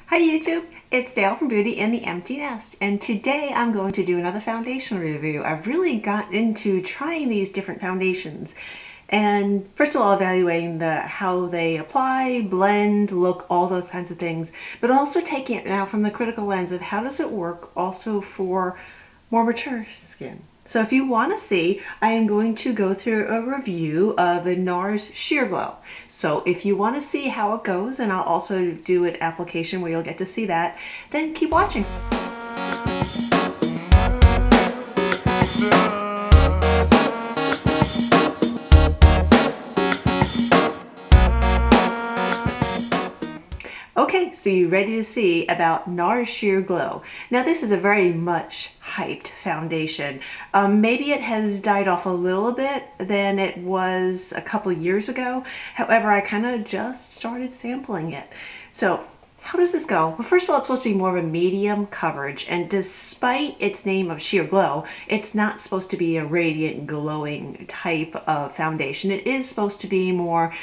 Hi YouTube, it's Dale from Beauty in the Empty Nest, and today I'm going to do another foundation review. I've really gotten into trying these different foundations, and first of all evaluating how they apply, blend, look, all those kinds of things, but also taking it now from the critical lens of how does it work also for more mature skin. So if you want to see, I am going to go through a review of the Nars Sheer Glow. So if you want to see how it goes, and I'll also do an application where you'll get to see that, then keep watching. Okay, so you're ready to see about Nars Sheer Glow. Now this is a very much hyped foundation. Maybe it has died off a little bit than it was a couple years ago. However, I kind of just started sampling it. So how does this go? Well, first of all, it's supposed to be more of a medium coverage, and despite its name of Sheer Glow, it's not supposed to be a radiant, glowing type of foundation. It is supposed to be more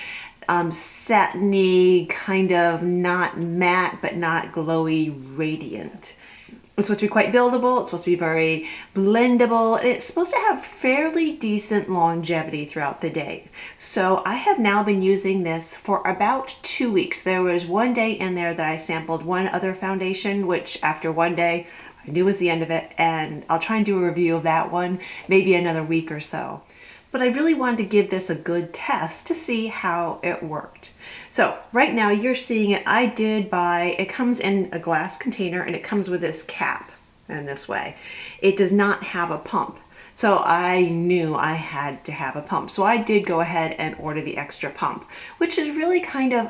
satiny, kind of not matte, but not glowy, radiant. It's supposed to be quite buildable, it's supposed to be very blendable, and it's supposed to have fairly decent longevity throughout the day. So I have now been using this for about 2 weeks. There was one day in there that I sampled one other foundation, which after one day I knew was the end of it, and I'll try and do a review of that one maybe another week or so. But I really wanted to give this a good test to see how it worked. So right now you're seeing it. I did buy, it comes in a glass container and it comes with this cap in this way. It does not have a pump. So I knew I had to have a pump. So I did go ahead and order the extra pump, which is really kind of,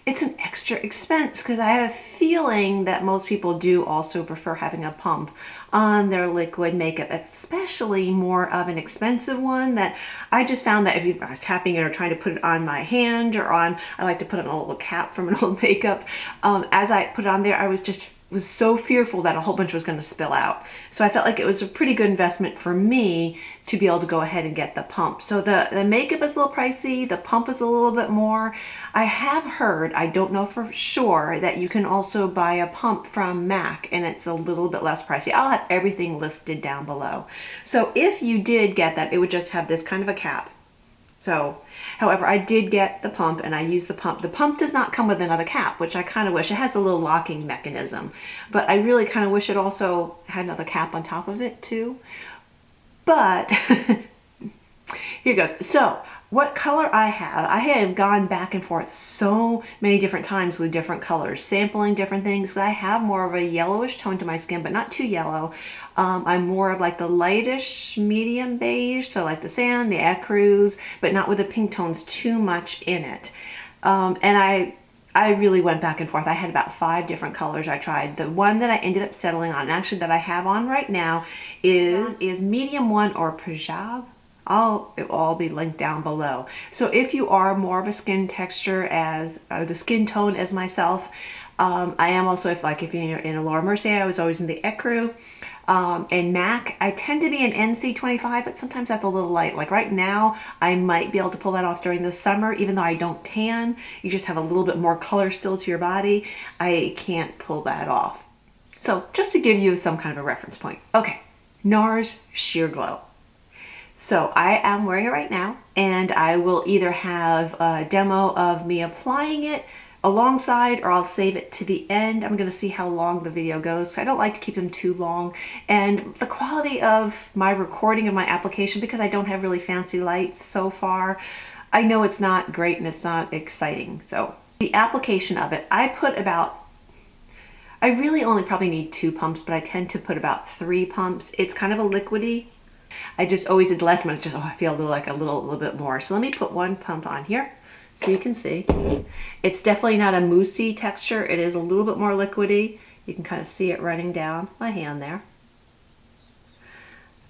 it's an extra expense because I have a feeling that most people do also prefer having a pump on their liquid makeup, especially more of an expensive one. That I just found that if I was tapping it or trying to put it on my hand or on, I like to put on a little cap from an old makeup. As I put it on there, I was so fearful that a whole bunch was going to spill out. So I felt like it was a pretty good investment for me to be able to go ahead and get the pump. So the makeup is a little pricey, the pump is a little bit more. I have heard, I don't know for sure, that you can also buy a pump from MAC and it's a little bit less pricey. I'll have everything listed down below. So if you did get that, it would just have this kind of a cap. So, however, I did get the pump and I used the pump. The pump does not come with another cap, which I kind of wish. It has a little locking mechanism, but I really kind of wish it also had another cap on top of it too. But here goes. So what color I have gone back and forth so many different times with different colors, sampling different things. I have more of a yellowish tone to my skin, but not too yellow. I'm more of like the lightish medium beige, so like the sand, the ecru's, but not with the pink tones too much in it. And I really went back and forth. I had about 5 different colors I tried. The one that I ended up settling on, actually that I have on right now, is medium 1 or Pajab. It will all be linked down below. So if you are more of a skin texture as the skin tone as myself, I am also, if you're in a Laura Mercier, I was always in the ecru. And MAC, I tend to be an NC25, but sometimes that's a little light. Like right now, I might be able to pull that off during the summer, even though I don't tan. You just have a little bit more color still to your body. I can't pull that off. So just to give you some kind of a reference point. Okay, Nars Sheer Glow. So I am wearing it right now, and I will either have a demo of me applying it alongside, or I'll save it to the end. I'm going to see how long the video goes. I don't like to keep them too long, and the quality of my recording of my application, because I don't have really fancy lights so far, I know it's not great and it's not exciting. So the application of it, I really only probably need 2 pumps, but I tend to put about 3 pumps. It's kind of a liquidy. I just always did less, but I feel like a little bit more. So let me put 1 pump on here so you can see. It's definitely not a moussey texture. It is a little bit more liquidy. You can kind of see it running down my hand there.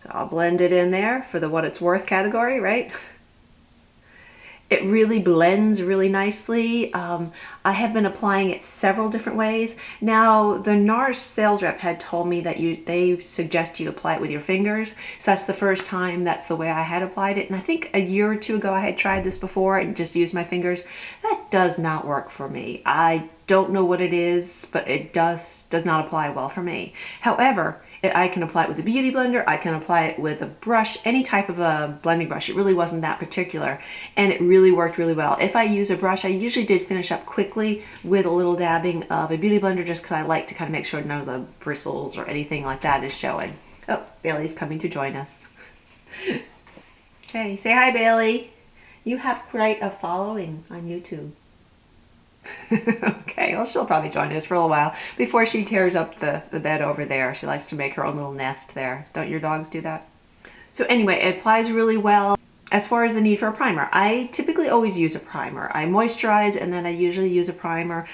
So I'll blend it in there for the what it's worth category, right? It really blends really nicely. I have been applying it several different ways. Now, the Nars sales rep had told me that they suggest you apply it with your fingers. So that's the first time that's the way I had applied it. And I think a year or two ago I had tried this before and just used my fingers. That does not work for me. I don't know what it is, but it does not apply well for me. However, I can apply it with a beauty blender, I can apply it with a brush, any type of a blending brush. It really wasn't that particular, and it really worked really well. If I use a brush, I usually did finish up quickly with a little dabbing of a beauty blender just because I like to kind of make sure none of the bristles or anything like that is showing. Oh, Bailey's coming to join us. Hey, say hi, Bailey. You have quite a following on YouTube. Okay, well, she'll probably join us for a little while before she tears up the bed over there. She likes to make her own little nest there. Don't your dogs do that? So anyway, it applies really well. As far as the need for a primer, I typically always use a primer. I moisturize and then I usually use a primer.